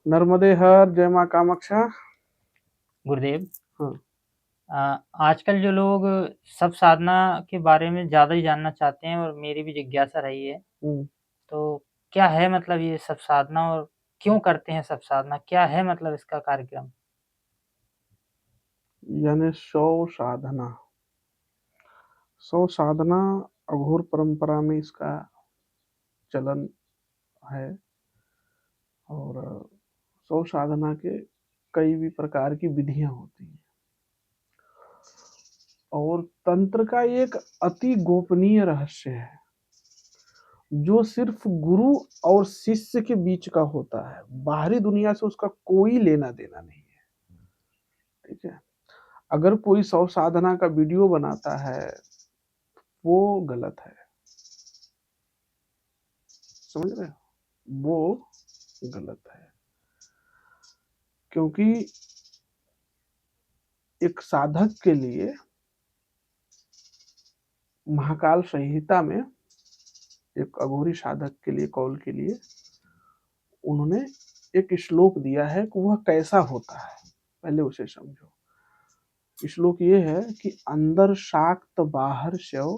नर्मदे हर, जय माँ कामाक्षा। गुरुदेव। हाँ। आजकल जो लोग सब साधना के बारे में ज़्यादा ही जानना चाहते हैं और मेरी भी जिज्ञासा रही है। हम्म। तो क्या है मतलब ये सब साधना और क्यों करते हैं सब साधना? क्या है मतलब इसका कार्यक्रम? यानी शव साधना। शव साधना अघोर परंपरा में इसका चलन है। और शव साधना के कई भी प्रकार की विधियां होती हैं। और तंत्र का एक अति गोपनीय रहस्य है जो सिर्फ गुरु और शिष्य के बीच का होता है। बाहरी दुनिया से उसका कोई लेना देना नहीं है। ठीक है। अगर कोई शव साधना का वीडियो बनाता है वो गलत है। समझ रहे हो? वो गलत है। क्योंकि एक साधक के लिए महाकाल संहिता में एक अघोरी साधक के लिए कौल के लिए उन्होंने एक श्लोक दिया है कि वह कैसा होता है। पहले उसे समझो। श्लोक ये है कि अंदर शाक्त बाहर शव,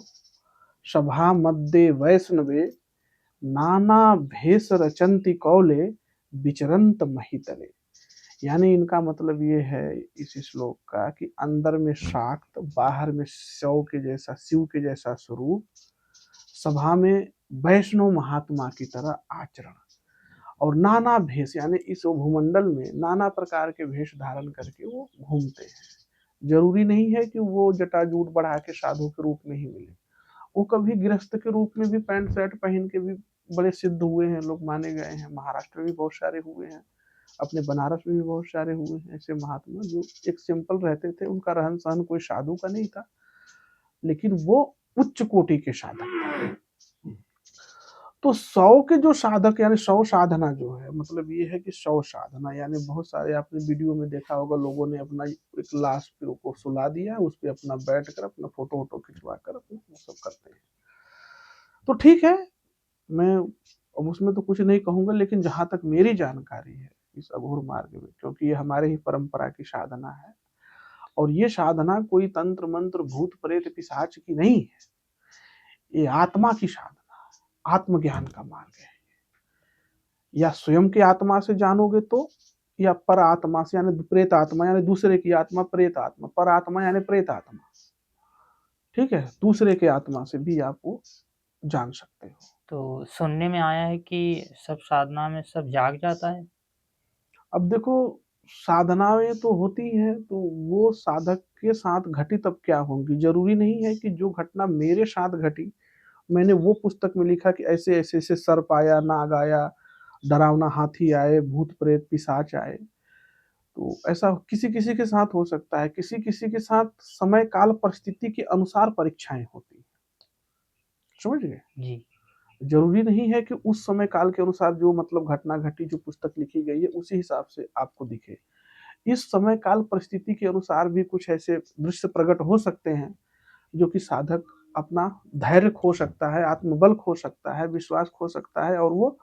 सभा मध्य वैष्णवे, नाना भेष रचंती कौले, विचरंत महितले। यानी इनका मतलब ये है इस श्लोक का कि अंदर में शाक्त, बाहर में शव के जैसा, शिव के जैसा स्वरूप, सभा में वैष्णव महात्मा की तरह आचरण, और नाना भेष यानी इस भूमंडल में नाना प्रकार के भेष धारण करके वो घूमते हैं। जरूरी नहीं है कि वो जटाजूट बढ़ा के साधु के रूप में ही मिले। वो कभी गृहस्थ के रूप में भी पैंट शर्ट पहन के भी बड़े सिद्ध हुए हैं, लोग माने गए हैं। महाराष्ट्र में भी बहुत सारे हुए हैं, अपने बनारस में भी बहुत सारे हुए हैं ऐसे महात्मा जो एक सिंपल रहते थे। उनका रहन सहन कोई साधु का नहीं था, लेकिन वो उच्च कोटि के साधक थे। तो सौ के जो साधक यानी सौ साधना जो है, मतलब ये है कि सौ साधना यानी बहुत सारे आपने वीडियो में देखा होगा, लोगों ने अपना एक लाश पे को सुला दिया, उस पे अपना बैठ कर अपना फोटो वोटो खिंचवा कर अपना वो सब करते हैं। तो ठीक है, मैं अब उसमें तो कुछ नहीं कहूंगा, लेकिन जहां तक मेरी जानकारी है इस अघोर मार्ग में, क्योंकि ये हमारे ही परंपरा की साधना है, और ये साधना कोई तंत्र मंत्र भूत प्रेत पिशाच की नहीं है। ये आत्मा की साधना है, आत्मज्ञान का मार्ग है। या स्वयं की आत्मा से जानोगे तो, या पर आत्मा से यानी प्रेत आत्मा यानी दूसरे की आत्मा, प्रेत आत्मा, पर आत्मा यानी प्रेत आत्मा। ठीक है, दूसरे के आत्मा से भी आप वो जान सकते हो। तो सुनने में आया है कि सब साधना में सब जाग जाता है। अब देखो, साधनाएं तो होती हैं तो वो साधक के साथ घटित अब क्या होंगी, जरूरी नहीं है कि जो घटना मेरे साथ घटी, मैंने वो पुस्तक में लिखा कि ऐसे ऐसे ऐसे सर्प आया, नाग आया, डरावना हाथी आए, भूत प्रेत पिशाच आए। तो ऐसा किसी किसी के साथ हो सकता है, किसी किसी के साथ समय काल परिस्थिति के अनुसार परीक्षाएं होती हैं। समझ गए? जी। जरूरी नहीं है कि उस समय काल के अनुसार जो मतलब घटना घटी, जो पुस्तक लिखी गई है उसी हिसाब से आपको दिखे। इस समय काल परिस्थिति के अनुसार भी कुछ ऐसे दृश्य प्रकट हो सकते हैं जो कि साधक अपना धैर्य खो सकता है, आत्मबल खो सकता है, विश्वास खो सकता है, और वो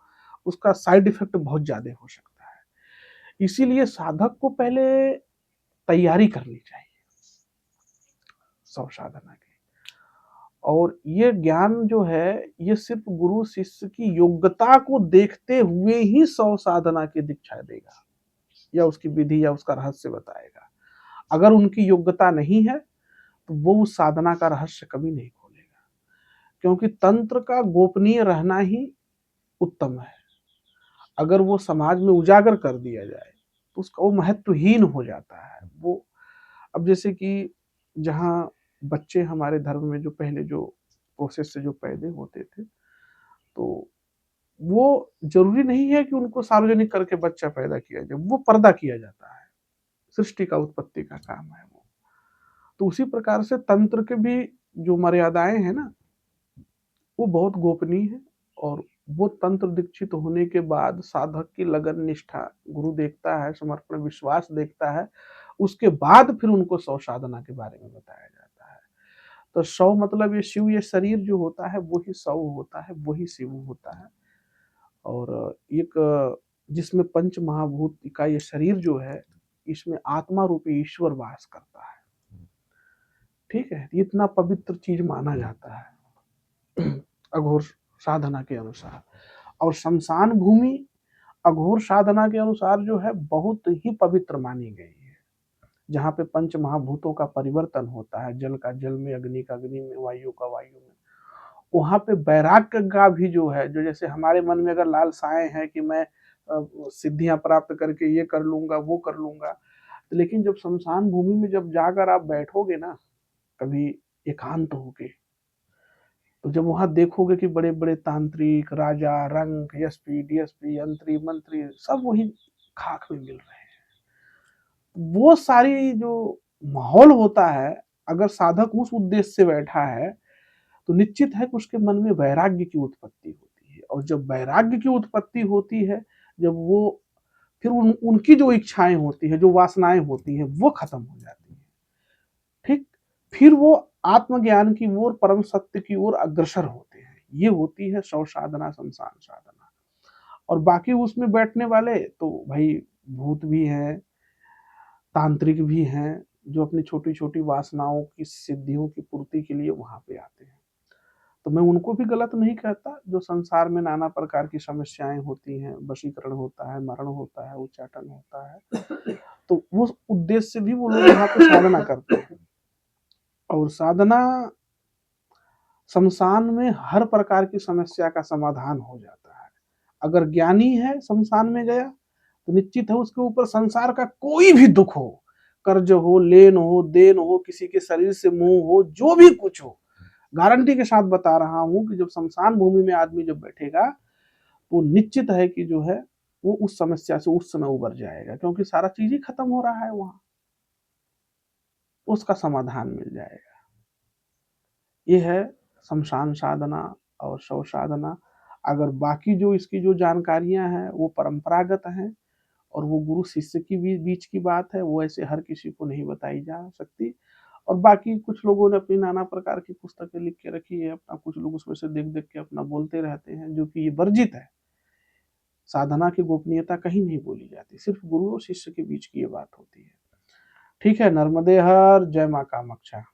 उसका साइड इफेक्ट बहुत ज्यादा हो सकता है। इसीलिए साधक को पहले तैयारी करनी चाहिए सब साधना की। और ये ज्ञान जो है, ये सिर्फ गुरु शिष्य की योग्यता को देखते हुए ही सौ साधना की दीक्षा देगा, या उसकी विधि या उसका रहस्य बताएगा। अगर उनकी योग्यता नहीं है तो वो उस साधना का रहस्य कभी नहीं खोलेगा। क्योंकि तंत्र का गोपनीय रहना ही उत्तम है। अगर वो समाज में उजागर कर दिया जाए तो उसका वो महत्वहीन हो जाता है। वो अब जैसे कि जहाँ बच्चे हमारे धर्म में जो पहले जो प्रोसेस से जो पैदा होते थे, तो वो जरूरी नहीं है कि उनको सार्वजनिक करके बच्चा पैदा किया जाए, वो पर्दा किया जाता है। सृष्टि का उत्पत्ति का काम है वो। तो उसी प्रकार से तंत्र के भी जो मर्यादाएं हैं ना, वो बहुत गोपनीय है। और वो तंत्र दीक्षित होने के बाद साधक की लगन निष्ठा गुरु देखता है, समर्पण विश्वास देखता है। उसके बाद फिर उनको सौ साधना के बारे में बताया जाता है। तो सौ मतलब ये शिव, ये शरीर जो होता है वही सौ होता है, वही शिव होता है। और एक जिसमें पंच महाभूत का ये शरीर जो है, इसमें आत्मा रूपी ईश्वर वास करता है। ठीक है, इतना पवित्र चीज माना जाता है अघोर साधना के अनुसार। और शमशान भूमि अघोर साधना के अनुसार जो है बहुत ही पवित्र मानी गई है, जहाँ पे पंच महाभूतों का परिवर्तन होता है, जल का जल में, अग्नि का अग्नि में, वायु का वायु में। वहां पे वैराग्य का भी जो है, जो जैसे हमारे मन में अगर लालसाएं हैं कि मैं सिद्धियां प्राप्त करके ये कर लूंगा वो कर लूंगा, लेकिन जब शमशान भूमि में जब जाकर आप बैठोगे ना कभी एकांत होके, तो जब वहां देखोगे कि बड़े बड़े तांत्रिक, राजा, रंक, एसपी, डीएसपी, यंत्री, मंत्री सब वही खाक में मिल रहे हैं। वो सारी जो माहौल होता है, अगर साधक उस उद्देश्य से बैठा है तो निश्चित है कि उसके मन में वैराग्य की उत्पत्ति होती है। और जब वैराग्य की उत्पत्ति होती है, जब वो फिर उनकी जो इच्छाएं होती है, जो वासनाएं होती हैं, वो खत्म हो जाती है। ठीक, फिर वो आत्मज्ञान की ओर, परम सत्य की ओर अग्रसर होते हैं। ये होती है शव साधना, शमशान साधना। और बाकी उसमें बैठने वाले तो भाई भूत भी हैं, तांत्रिक भी हैं, जो अपनी छोटी छोटी वासनाओं की सिद्धियों की पूर्ति के लिए वहां पे आते हैं। तो मैं उनको भी गलत नहीं कहता, जो संसार में नाना प्रकार की समस्याएं होती हैं, वशीकरण होता है, मरण होता है, उच्चाटन होता है, तो वो उद्देश्य से भी वो लोग वहां पे साधना करते हैं। और साधना शमशान में हर प्रकार की समस्या का समाधान हो जाता है। अगर ज्ञानी है, शमशान में गया, तो निश्चित है उसके ऊपर संसार का कोई भी दुख हो, कर्ज हो, लेन हो, देन हो, किसी के शरीर से मोह हो, जो भी कुछ हो, गारंटी के साथ बता रहा हूं कि जब शमशान भूमि में आदमी जब बैठेगा, तो निश्चित है कि जो है वो उस समस्या से उस समय उबर जाएगा, क्योंकि सारा चीज ही खत्म हो रहा है वहां, उसका समाधान मिल जाएगा। ये है शमशान साधना और शव साधना। अगर बाकी जो इसकी जो जानकारियां हैं वो परंपरागत हैं, और वो गुरु शिष्य की भी बीच की बात है, वो ऐसे हर किसी को नहीं बताई जा सकती। और बाकी कुछ लोगों ने अपनी नाना प्रकार की पुस्तकें लिख के रखी है, अपना कुछ लोग उसमें से देख देख के अपना बोलते रहते हैं, जो कि ये वर्जित है। साधना की गोपनीयता कहीं नहीं बोली जाती, सिर्फ गुरु और शिष्य के बीच की ये बात होती है। ठीक है, नर्मदे हर, जय माँ कामाक्षा।